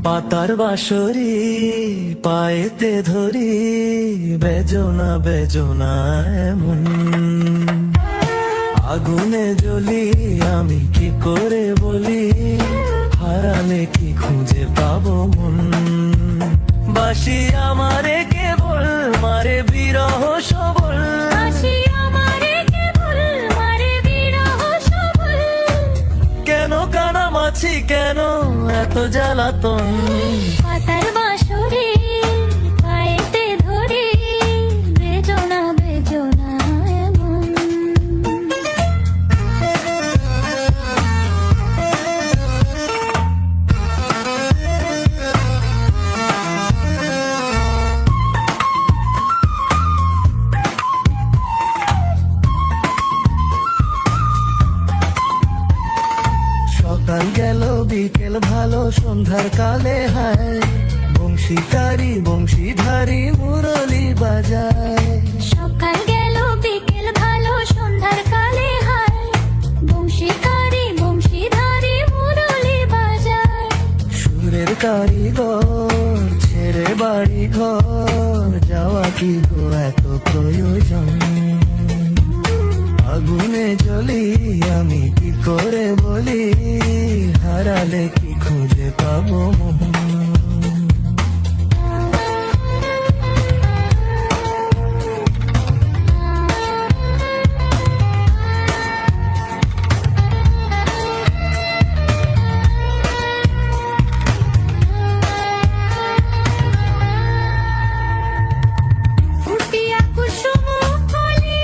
পাতার বাঁশরি পায়েতে ধরি, বেজনা বেজনা এমন। আগুনে জ্বলি আমি কি করে বলি, হারালে কি খুঁজে পাবো মন। বাসি আমারে কেবল মারে বিরহ সবল, কেন কানামাছি কেন এত জ্বালাতন। পাতার বাঁশরি পায়েতে ধরি, বেজনা বেজনা এমন। সকাল গেল বিকেল ভালো সন্ধ্যার কালে হায়, বংশীকারী বংশীধারী মুরলি বাজায়। সকাল গেল বিকেল ভালো সন্ধ্যার কালে হায়, বংশীকারী বংশীধারী মুরলি বাজায়। সুরের কারিগর ছেড়ে বাড়ি ঘর, যাওয়া কি গো এত প্রয়োজন। আগুনে জ্বলি আমি কি করে বলি, হারালে কি খুঁজে পাবো মন। ফুটিয়া কুসুম কলি,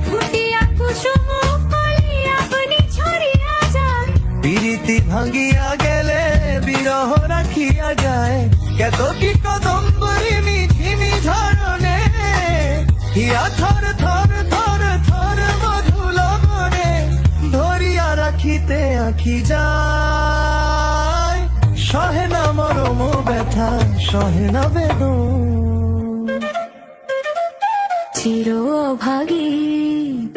ফুটিয়া কুসুম কলি আপনি ছড়িয়া যায়। প্রীতি ভাঙিয়া গেলে বিরহ রাখিয়া যায়, কত কি কদম্বরী মিঠিমি ধরনে, হিয়া থর থর থর থর মধু লগনে, ধরিয়া রাখিতে আঁখি যায়। সহে না মরম ব্যথা সহে না বেদন। চির অভাগী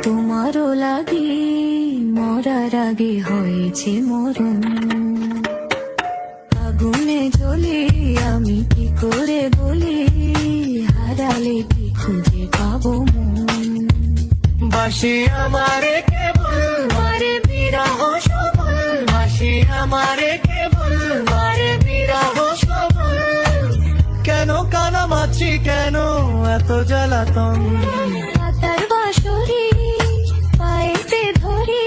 তোমারও লাগি, মরার আগে হয়েছে মরণ। আগুনে জ্বলি আমি কি করে বলি, হারালে কি খুঁজে পাবো মন। বাসি আমারে কেবল মারে বিরহ সবল, বাসি আমারে কেবল মারে বিরহ সবল, কেন কানামাছি কেন এত জ্বালাতন। পাতার বাঁশরি পায়েতে ধরি,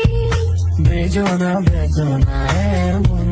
বেজনা বেজনা এমন।